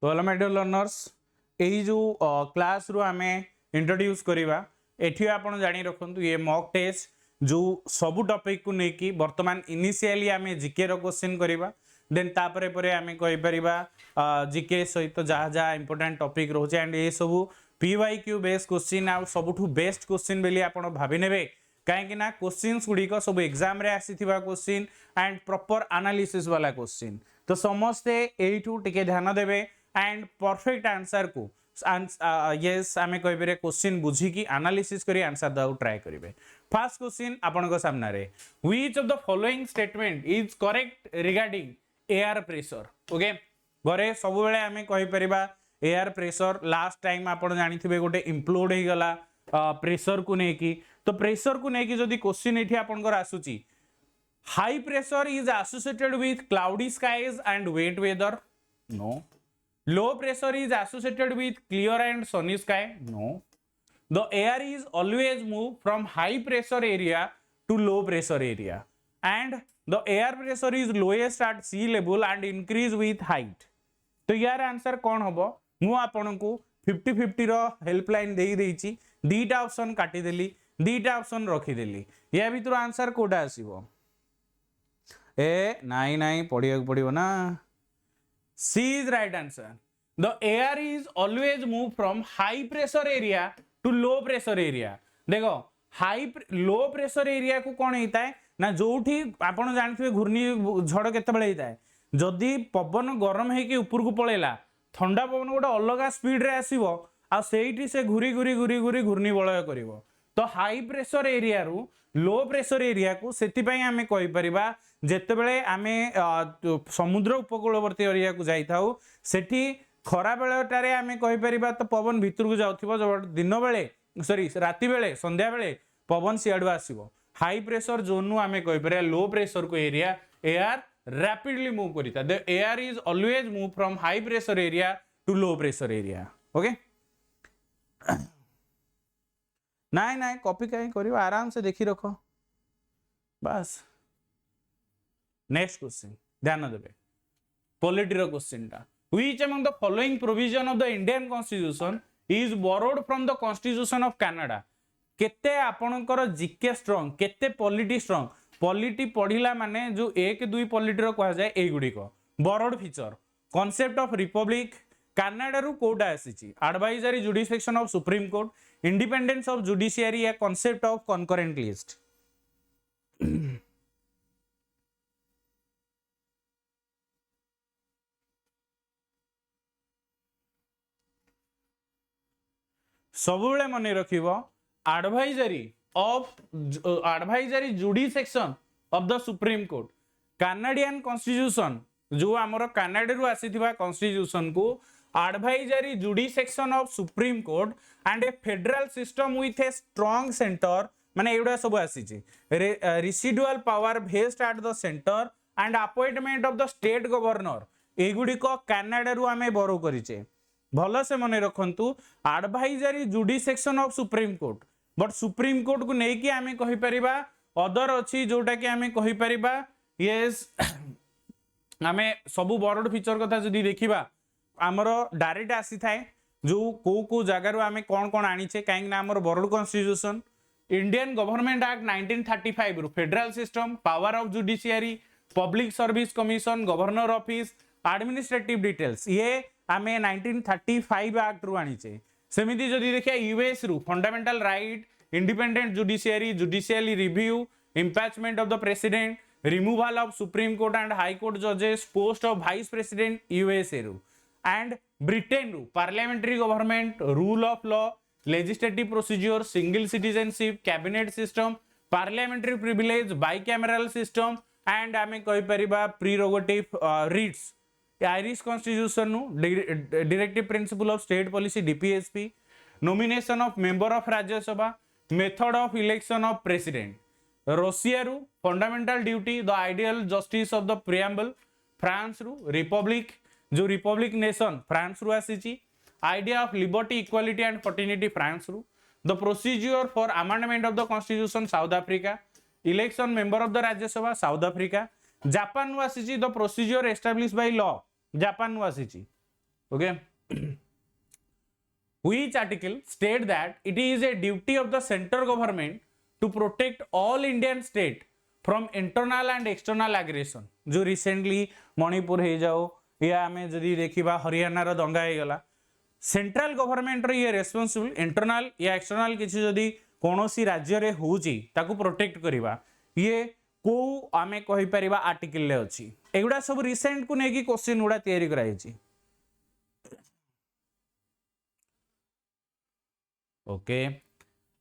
तो hello my dear learners यही जो क्लास रू आम इंट्रोड्यूस करवा एठी आपण जानी रखंतु ये मॉक टेस्ट जो सबु टॉपिक को लेकिन वर्तमान इनिशियली आम जीके रो क्वेश्चन करवा देन तापरे परे आम कहि परिबा जीके सहित जहाँ जहाँ इंपोर्टेंट टॉपिक रोचे एंड ये सब पीवाईक्यू बेस्ड क्वेश्चन आ सबुठु बेस्ट क्वेश्चन बेली आपण भाबी नेबे कहीं ना क्वेश्चंस गुड़िक सब एग्जाम रे आसीथिबा क्वेश्चन एंड प्रॉपर एनालिसिस वाला क्वेश्चन तो समस्ते एठू टिके ध्यान देबे एंड परफेक्ट आंसर को यस आमे कहबे क्वेश्चन बुझी की एनालिसिस करी आंसर दाउ ट्राई करिवे। फर्स्ट क्वेश्चन आपनको सामने रे which of the following statement is correct regarding air pressure. Okay घरे सब बेले आमे कहि परिबा एयर प्रेशर लास्ट टाइम आपण जानिथिबे गोटे इम्प्लोड हे गला प्रेशर को नेकी तो प्रेशर को नेकी जदी क्वेश्चन एठी आपनकर आसुची high pressure is associated with cloudy skies and wet weather no low pressure is associated with clear and sunny sky no the air is always move from high pressure area to low pressure area and the air pressure is lowest at sea level and increase with height। तो यार answer कौन हबो मु आपनकू 50-50 रो helpline देई देइची दीटा option काटी देली दीटा option रखी देली या भीतर आंसर कोडा आसीबो ए नाई नाई पढ़िया पड़ो ना C is right answer the air is always move from high pressure area to low pressure area. देखो हाई लो प्रेशर एरिया को कौन होता है ना जोठी आपण जानथिबे घूर्णी झड़ केतेबेले होता है जदि पवन गरम है कि ऊपर को पळेला ठंडा पवन गोटे अलग स्पीड रे आसीबो आ सेठी से घूरी घूरी घूरी घूरी घूर्णी वलय करिवो तो हाई प्रेशर एरिया रु लो प्रेशर एरिया को सेति पई हमें कहि परिबा जेते बेले आमे समुद्र उपकूलवर्ती एरिया को जाई थाउ सेठी खरा बेलटारे आमे कहि परिबा तो पवन भितर को जाउथिबो जब दिन बेले सॉरी राति बेले संध्या बेले पवन सियाडु आसीबो हाई प्रेशर जोन नु आमे कहि परिबा लो प्रेशर को एरिया एयर रैपिडली मूव करिता the air is always move from high pressure area to low pressure area. Okay नाई नाई कॉपी कहीं करियो आराम से देखी रखो बस। नेक्स्ट क्वेश्चन ध्यान देबे पॉलिटी रो क्वेश्चन टा which among the following provision of the Indian constitution is borrowed from the constitution of Canada. केते आपनकर जीके स्ट्रांग केते पॉलिटी स्ट्रांग पॉलिटी पढ़िला माने जो एक दुई पॉलिटी रो कहा जाय ए गुडी को borrowed feature concept of republic Canada रु कोडा आसीची advisory jurisdiction of Supreme Court independence of judiciary या कांसेप्ट ऑफ कॉन्करेंट लिस्ट। सबुले मन रखिबो advisory jurisdiction of the Supreme Court Canadian constitution जो आमर कनाडा रु आसीथिबा कॉन्स्टिट्यूशन को advisory jurisdiction of Supreme Court and a federal system with a strong centre माने एडा सब आसीची residual power vest at the centre and appointment of the state governor एगुडी को कनाडा रु आमे बोरो करिचे भल से मन रखंतु advisory jurisdiction of Supreme Court but Supreme Court को नेकी आमे कहि परिबा अदर अछि जोटा कि आमे कहि परिबा यस आमे सबु बोर्ड फीचर कथा जदी देखिबा हमर डायरेक्ट आसी थाए जो को जगह रो आमे कोन कोन आनीचे काहे ना हमर board constitution Indian government act 1935 रु federal system power of judiciary public service commission governor office administrative details ये आमे 1935 एक्ट रु आनीचे सेमिति जदी देखिया यूएस रु fundamental right independent judiciary judicially review impeachment of the president removal of Supreme Court and High Court जजेस post of vice president USA रु and Britain रु parliamentary government rule of law legislative procedure single citizenship cabinet system parliamentary privilege bicameral system and आमे कहि परिबा prerogative writs Irish constitution नु directive principle of state policy DPSP nomination of member of Rajya Sabha method of election of president Russia रु fundamental duty the ideal justice of the preamble France रु republic जो republic nation France रु आसीची idea of liberty equality and fraternity France रु the procedure for amendment of the constitution South Africa election member of the Rajya Sabha South Africa Japan नु आसीची the procedure establish by law Japan नु आसीची okay which article state that it is a duty of the central government to protect all Indian state from internal and external aggression जो recently Manipur हो जाओ या आमे जदी देखिबा हरियाणा रो दंगा हे गला सेंट्रल गवर्नमेंट रो ये रेस्पोंसिबल इंटरनल या एक्सटर्नल किछि जदी कोनोसी राज्य रे होउची ताकू प्रोटेक्ट करिबा ये को आमे कहि परिबा आर्टिकल ले अछि एगुडा सब रिसेंट को नेकी क्वेश्चन उडा तयारी कराई छी okay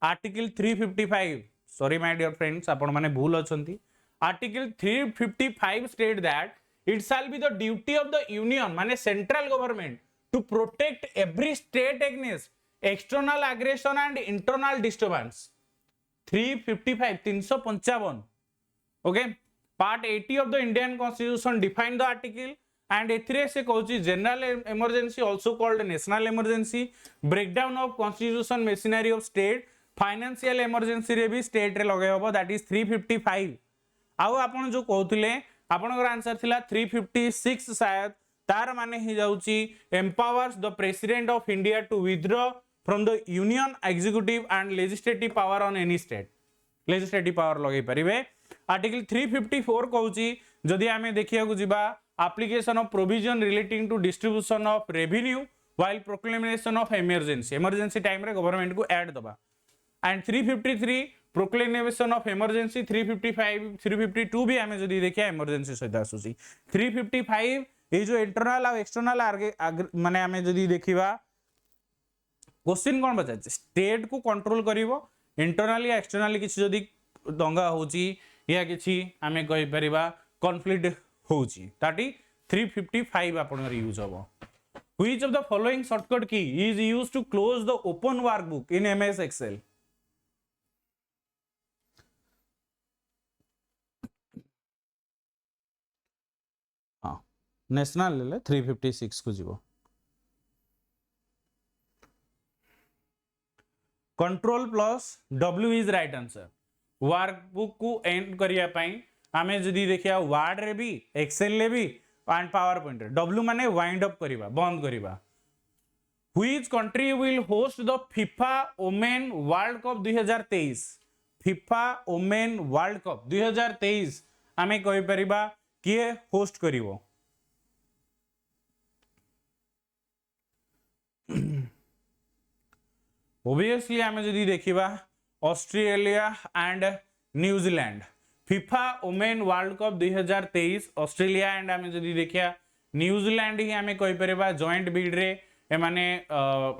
article 355 sorry my dear friends आपण माने भूल अछंती article 355 state that it shall be the duty of the union माने central government to protect every state against external aggression and internal disturbance 355 okay part 80 of the Indian constitution define the article and एथिरे से कहूची general emergency also called national emergency breakdown of constitution machinery of state financial emergency रे भी state रे लगे हबो that is 355 आउ आपण जो कहउथिले आपनकर आंसर थिला 356 शायद तार माने ही जाउची empowers the president of India to withdraw from the union executive and legislative power on any state legislative power लगे परिबे आर्टिकल 354 कहउची जदि आमे देखिया को जिबा application of provision relating to distribution of revenue while proclamation of emergency time रे government को add दबा and 353 proclamation of emergency 355 352 भी हमें जदी देखिया इमरजेंसी सहित आसुची 355 ए जो इंटरनल और एक्सटर्नल माने हमें जदी देखिबा क्वेश्चन कोन बचा स्टेट को कंट्रोल करिवो इंटरनल या एक्सटर्नल किछि जदी दंगा होची या किछि हमें कहि परिबा कॉन्फ्लिक्ट होची ताटी 355 आपण यूज होबो which of the following shortcut key is used to close the open workbook in MS Excel हां नेशनल ले 356 को जीवो control plus W is right answer workbook को एंड करिया पई आमे जदी देखिया वर्ड रे भी एक्सेल ले भी एंड पावर पॉइंट रे W माने वाइंड अप करिबा बंद करिबा which country will host the FIFA women World cup 2023 FIFA women World cup 2023 आमे कहि परिबा किए होस्ट करिवो ऑब्वियसली आमे जदी देखिबा Australia and New Zealand FIFA women World cup 2023 Australia and आमे जदी देखिया न्यूजीलैंड ही आमे कहि परिबा जॉइंट बिड रे ए माने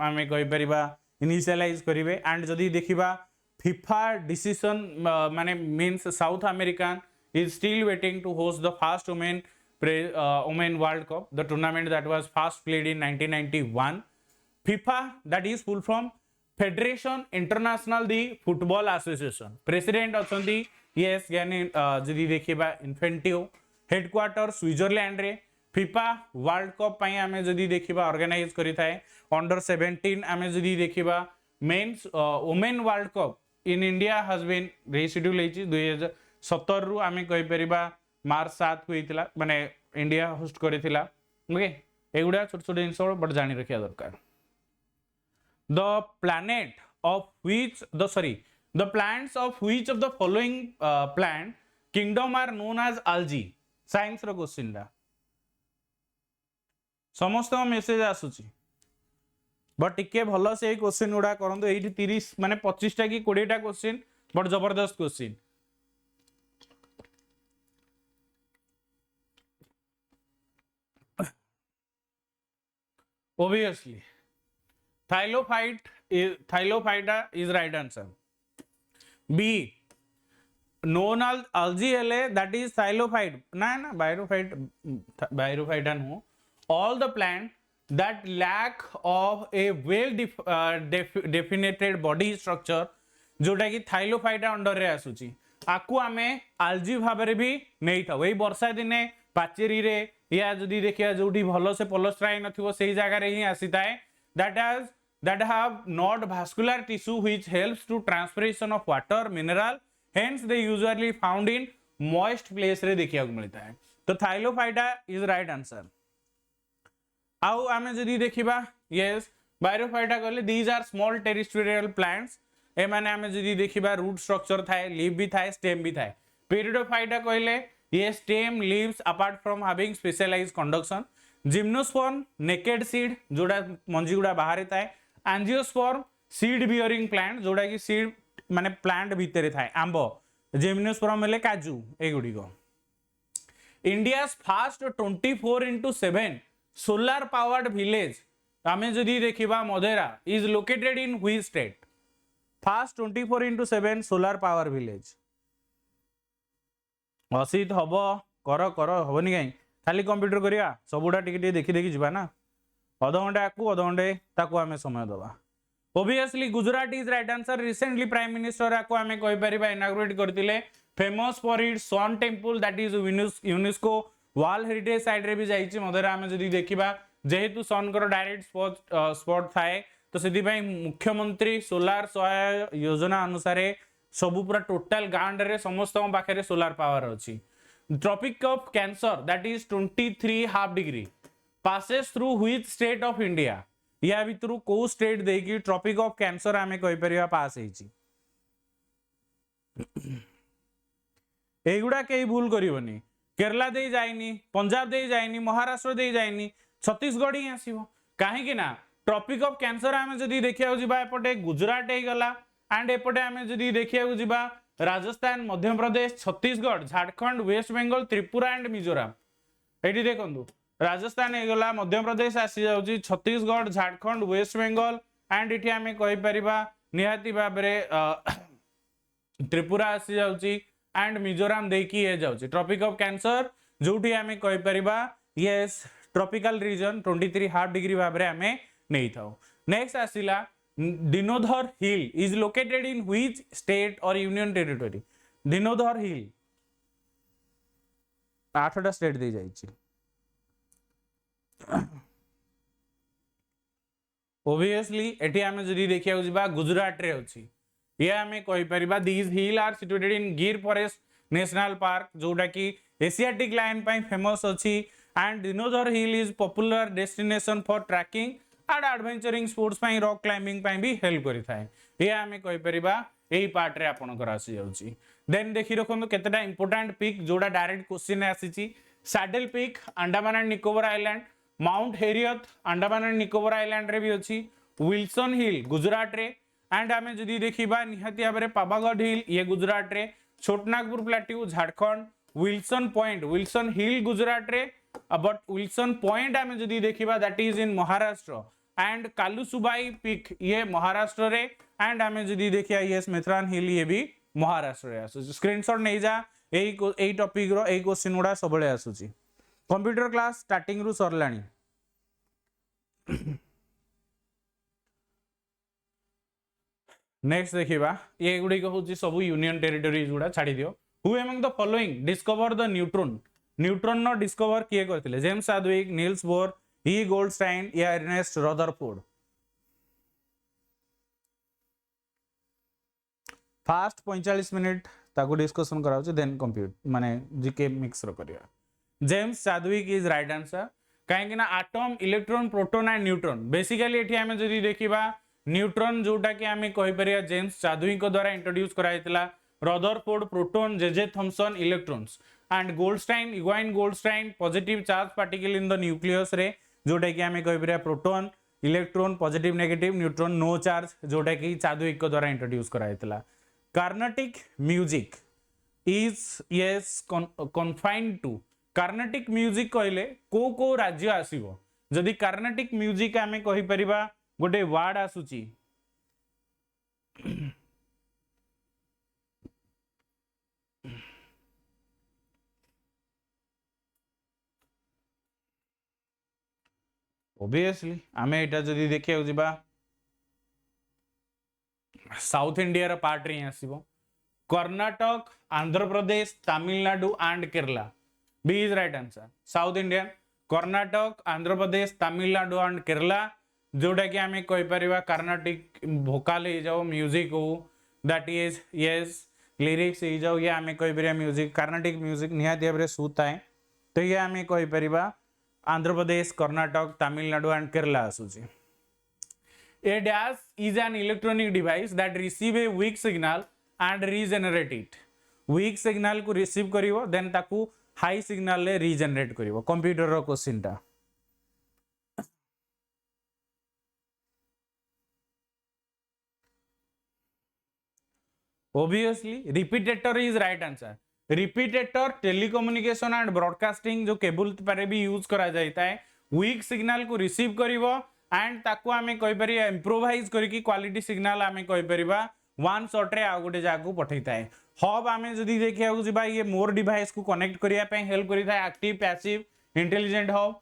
आमे कहि परिबा इनिशियलाइज करिवे एंड जदी देखिबा फीफा डिसीजन माने means South American is still waiting to host the first women World Cup the tournament that was first played in 1991 FIFA that is full from Federation Internationale de Football Association president अछंती yes यानी जदी देखिबा Infantino headquarter Switzerland रे FIFA World Cup पई हमें जदी देखिबा organise करि थाए अंडर 17 हमें जदी देखिबा men's women World Cup in India has been reschedule हेची 2017 रु हमें कहि परिबा मार्च 7 को हितला माने इंडिया होस्ट करिथिला ओके एगुडा छोट छोट जिंस बट जानि रखिया दरकार the planet of which the plants of which of the following plant kingdom are known as algae science row question दा समस्त मेसेज आसुची बट टिके भलो से क्वेश्चन उडा करंदो एठी 30 माने 25 टा की 20 टा क्वेश्चन बट जबरदस्त question obviously Thylophyta is right answer. B. Known as algae that is thylophyte. Na Birophyta no. All the plant that lack of a well definited body structure जोटा कि थाइलोफाइटा अंडर रे आसुची आकु आमे आल्जी भाबरे भी नै था वही वर्षा दिने पाचेरी रे या जदी देखिया जोटी भलो से पलस्ट्राई नथिबो सेही जागा रे ही आसीताए that have not vascular tissue which helps to transpiration of water mineral hence they usually found in moist place रे देखिया को मिलता है तो थाइलोफाइटा इज राइट आंसर आउ आमे जदी देखिबा यस बायोफाइटा कहले these are small territorial plants ए माने आमे जदी देखिबा रूट स्ट्रक्चर थाए लीफ भी थाए स्टेम भी थाए पेरिडोफाइटा कहले ये stem leaves apart from having specialised conduction gymnosperm naked seed जोड़ा मंजी गुड़ा बाहर थाए एंजियोस्पर्म सीड बियरिंग प्लांट जोड़ा कि सीड माने प्लांट भीतर थाए आंबो जिम्नोस्पर्म हेले काजू ए गुडी को India's first 24/7 solar powered village आमे जदी देखिबा Modhera is located in which state first 24/7 solar power village असित हब कर कर हबनी कहीं खाली कंप्यूटर करिया सबुडा टिके देखि देखि जिबा ना अधघंटे आकु अधघंटे ताकु आमे समय दबा obviously Gujarat is right answer recently prime minister आकु आमे कहि परिबा इनॉग्रेट करतिले famous for its sun temple that is UNESCO World Heritage site रे भी जाइछि मधेरा आमे जदी देखिबा जेहेतु सन कर डायरेक्ट स्पॉट थाए तो सेति पई मुख्यमंत्री सोलार सहाय योजना अनुसार सबु पूरा टोटल गांड रे समस्त पाखे सोलार पावर अछि Tropic of Cancer that is 23.5 degree passes through which state of India या भितरु को स्टेट देकी ट्रॉपिक ऑफ कैंसर आमे कहि परिया पास हेछि एगुडा केही भूल करिवनी केरला दे जाइनी पंजाब दे जाइनी महाराष्ट्र दे जाइनी छत्तीसगढ़ ही आसीबो काहे कि ना ट्रॉपिक ऑफ कैंसर आमे जदी देखिया जिबा एपटे गुजरात हे गला एंड एपटे आमे जदी देखिया जिबा राजस्थान मध्य प्रदेश छत्तीसगढ़ झारखंड वेस्ट बंगाल त्रिपुरा एंड मिजोरम एठी देखंतु राजस्थान हे गला मध्य प्रदेश आसी जाउची छत्तीसगढ़ झारखंड वेस्ट बंगाल एंड इठी आमे कहि परिबा निहाती बाबरे त्रिपुरा आसी जाउची एंड मिजोरम देकी हे जाउची ट्रॉपिक ऑफ कैंसर जोठी आमे कहि परिबा यस ट्रॉपिकल रीजन 23.5 डिग्री बाबरे आमे नै थाउ नेक्स्ट आसीला Dhinodhar hill is located in which state और यूनियन टेरिटरी दिनोधर हिल 8टा स्टेट दे जाइची obviously एठी आमे जदी देखिया जिबा गुजरात रे अछि ये आमे कहि परिबा these hill are situated in Gir forest national park जोटा कि एशियाटिक लायन पई फेमस अछि and Dinodhar hill is popular destination for trekking and adventuring sports पई रॉक क्लाइंबिंग पई भी हेल्प करि थाए ये आमे कहि परिबा एही पार्ट रे आपन कर आसी जाउची देन देखि रखंतु केतेटा इंपोर्टेंट पिक जोड़ा डायरेक्ट क्वेश्चन आसीची saddle peak Andaman and Nicobar island mount Harriet Andaman and Nicobar island रे भी अछि विल्सन हिल गुजरात रे एंड आमे जदी देखिबा निहाती भाबरे पावागढ़ हिल ये गुजरात रे Chotanagpur plateau Jharkhand Wilson hill Gujarat रे बट विल्सन पॉइंट आमे जदी देखिबा that is in Maharashtra and Kalsubai peak ये महाराष्ट्र रे एंड आमे जदी देखिया यस मेथरान हिल ये भी महाराष्ट्र रे आसु स्क्रीनशॉट नै जा एई टॉपिक रो एई क्वेश्चन उडा सबले आसुची कंप्यूटर क्लास स्टार्टिंग रु सरलाणी नेक्स्ट देखिबा ये गुडी को होची सब यूनियन टेरिटरीज गुडा छाडी दियो who among the following discover the neutron know discover किए करथिले जेम्स चैडविक नील्स बोर ई गोल्डस्टाइन या अर्नेस्ट रदरफोर्ड फास्ट 45 मिनिट ताको डिस्कशन कराउ छ देन कंप्यूट माने जीके मिक्स रो करिया James Chadwick is right answer कहीं ना atom electron proton and neutron basically एठी हमें जदी देखिबा न्यूट्रॉन जोटा कि हमें कहि परिया जेम्स चैडविक द्वारा इंट्रोड्यूस कराइतला Rutherford proton J Thomson electrons and Goldstein इग्वाइन Goldstein positive charge particle in the nucleus रे जोटा कि हमें कहि परिया proton electron positive negative neutron no charge जोटा कि चैडविक द्वारा इंट्रोड्यूस कराइतला Carnatic music is yes confined to Carnatic music कहले को राज्य आसीबो जदि कार्नेटिक म्यूजिक आमे कहि परिबा गोटे वर्ड आसुची ऑब्वियसली आमे एटा जदि देखिया जिबा साउथ इंडिया रा पार्ट रे आसीबो Karnataka Andhra Pradesh Tamil Nadu and Kerala B is right answer South Indian Karnataka Andhra Pradesh Tamil Nadu and Kerala जोटा कि आमे कहि परिबा कर्नाटिक वोकल हे जाओ म्यूजिक हो दैट इज यस लिरिक्स हे जाओ या आमे कहि परिबा म्यूजिक कर्नाटिक म्यूजिक निहाती भाबरे सुताए तो ये आमे कहि परिबा आंध्र प्रदेश, कर्नाटक, तमिलनाडु एंड केरला आसुची। A dash is an electronic device that receive a weak signal and regenerate it. Weak signal को receive करिवो then ताकू high signal ले regenerate करिवो। कंप्यूटर रो क्वेश्चन टा obviously repeater is right answer। repeater telecommunication and broadcasting जो cable पर भी use करा जाता है वीक सिग्नल को रिसीव करिवो एंड ताकू आमे कहि परिया इंप्रोवाइज करके क्वालिटी सिग्नल आमे कहि परिबा वन शॉट रे आ गोटे जागु पठैता है। हब आमे जदी देखिया को जिबा ये मोर डिवाइस को कनेक्ट करिया पे हेल्प करिता है active passive intelligent hub.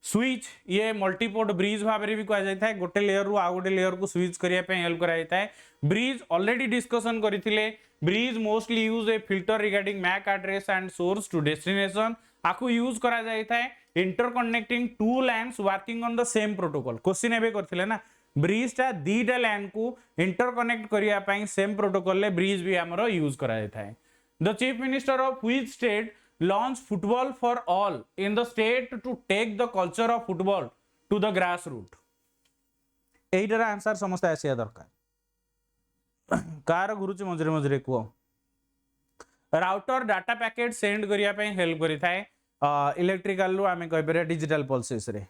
Switch ये मल्टीपोर्ट ब्रिज भाव में भी कहा जाता है गोटे लेयर रु आ गोटे लेयर को स्विच करिया पे हेल्प करा जाता है। ब्रिज ऑलरेडी डिस्कशन करथिले bridge mostly use a filter regarding MAC address and source to destination आकु यूज करा जाता है interconnecting two lines working on the same protocol. Question एबे करथिले ना ब्रिज टा दीटा लाइन को इंटरकनेक्ट करिया पई सेम प्रोटोकॉल ले ब्रिज भी हमरो यूज करा जाता है। The chief minister of which state launch football for all in the state to take the culture of football to the grassroots। एइटर आंसर समस्त आसिया दरकार कार गुरुची मजरे मजरे को राउटर डाटा पैकेट सेंड करिया पे हेल्प करि थाए इलेक्ट्रिकल रो आमे कहि परिया डिजिटल पल्सेस रे।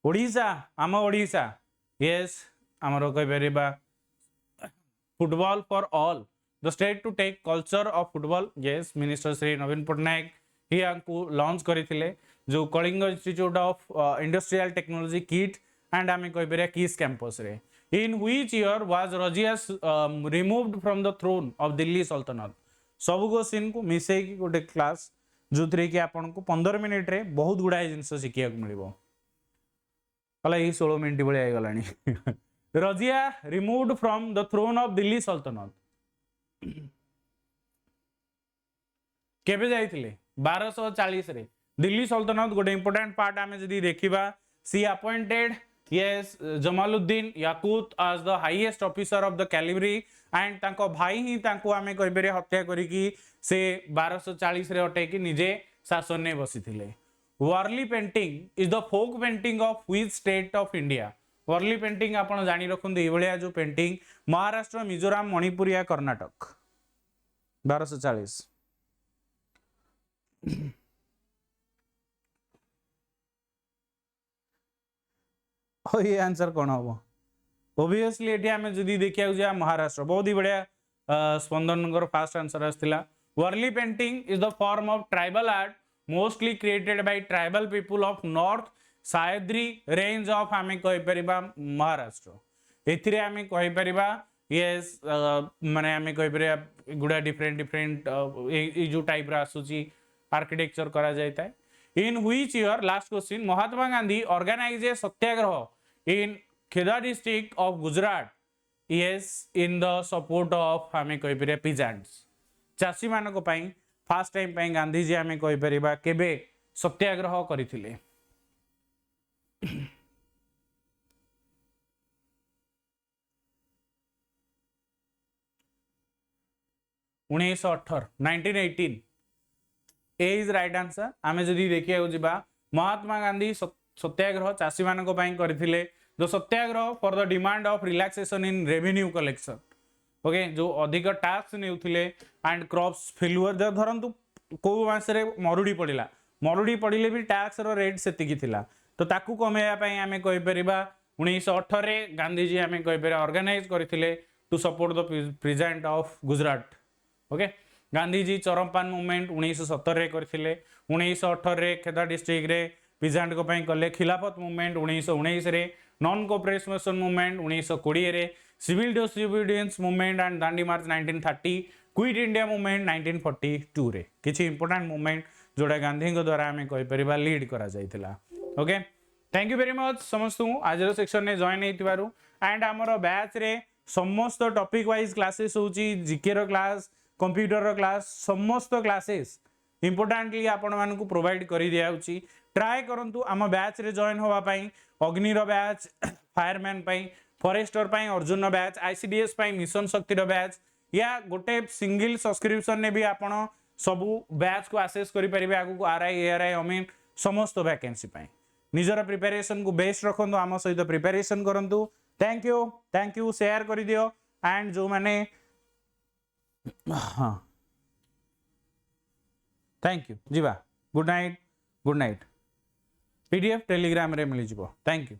ओडिसा आम ओडिसा यस हमरो कहि परिबा football for all the state to take culture of football यस मिनिस्टर श्री नवीन पटनायक ही आंकु लॉन्च करथिले जो Kalinga Institute of Industrial Technology KIIT and आमे कहि परिया किस कैंपस रे। In which year was Razia removed from the throne of Delhi Sultanate. सब क्वेश्चन को मिसे की गोटे क्लास जो थ्री कि आपन को 15 मिनिट रे बहुत गुडा जिंस सिखिया को मिलिबो हला ई 16 मिनिट बळे आइ गलानी। Razia removed from the throne of Delhi Sultanate केबे जाइथिले 1240 रे दिल्ली सल्तनत गोटे इंपोर्टेंट पार्ट आमे जदी देखिबा सी अपॉइंटेड यस Jamaluddin Yakut as the highest officer of the cavalry and तांको भाई ही तांको आमे कहबेरे हत्या करी की से 1240 रे हटे की निजे शासन ने बसिथिले। Warli painting is the folk painting of which state of India. Warli painting आपण जानि रखुन दे भलिया जो पेंटिंग महाराष्ट्र मिजोरम मणिपुर या कर्नाटक 1240 ये आंसर कौन हम ओबियसली एटी आमे जदी देखिया जा महाराष्ट्र बहुत ही बढ़िया स्पंदन फास्ट आंसर आस्थिला। Warli painting is the form of tribal art mostly created by tribal people of north Sahyadri range of आमे कहि परिबा महाराष्ट्र। एथिरे आमे कहि परिबा यस माने आमे कहि परिबा गुडा डिफरेंट डिफरेंट ए जो टाइप रा आसुची आर्किटेक्चर करा जायता है। In which year last question Mahatma Gandhi organize a satyagraha in Kheda district of Gujarat यस इन द सपोर्ट ऑफ आमे कहि परिबा पीजेंट्स चासी मानको पई फर्स्ट टाइम पई गांधी जी आमे कहि परिबा केबे सत्याग्रह करिथिले। 1918 ए इज राइट आंसर। आमे जदी देखिया जिबा महात्मा गांधी सत्याग्रह चासी मानको पई करथिले the Satyagraha for the demand of relaxation in revenue collection okay जो अधिक टैक्स नेउथिले एंड क्रॉप्स फेल्युअर धरंतु को मास रे मरुड़ी पड़िले भी टैक्स रो रेट सेतिकी थिला तो ताकू कमेया पई आमे कहि परिबा 1918 रे गांधी जी आमे कहि परिबा ऑर्गेनाइज करथिले to support the peasant of Gujarat okay. Gandhi ji Champaran movement 1917 रे करथिले 1918 रे खेदा डिस्ट्रिक्ट रे पीजेंट को पई कले खिलाफत मूवमेंट 1919 रे नॉन कोऑपरेशन मूवमेंट 1920 रे civil disobedience movement and Dandi march 1930 quit India movement 1942 रे किछि इंपोर्टेंट मूवमेंट जोड़ा गांधी को द्वारा हमें कहि परिबा लीड करा जायतिला okay. Thank you very much समस्त आज सेक्शन ने जॉइन हेतिबारु एंड हमर बैच रे समस्त टॉपिक वाइज क्लासेस होची जीके रो क्लास कंप्यूटर रो क्लास समस्त क्लासेस इंपोर्टेंटली आपण मानन को प्रोवाइड करि दिया होची। ट्राई करंतु आम बैच रे जॉइन होवा पई अग्नि रो बैच फायरमैन पई फॉरेस्टर पई अर्जुन रो बैच आईसीडीएस पई मिशन शक्ति रो बैच या गोटे सिंगल सब्सक्रिप्शन ने भी आपण सबू बैच को एक्सेस करि परिबे आगु आरआई एआरआई आई मीन समस्त वैकेंसी निजर प्रिपरेशन को बेस्ट रखु आम सहित प्रिपरेशन करूँ थैंक यू शेयर कर दियो एंड जो मैंने हाँ थैंक यू जीवा गुड नाइट पीडीएफ टेलीग्राम रे मिल जाव थैंक यू।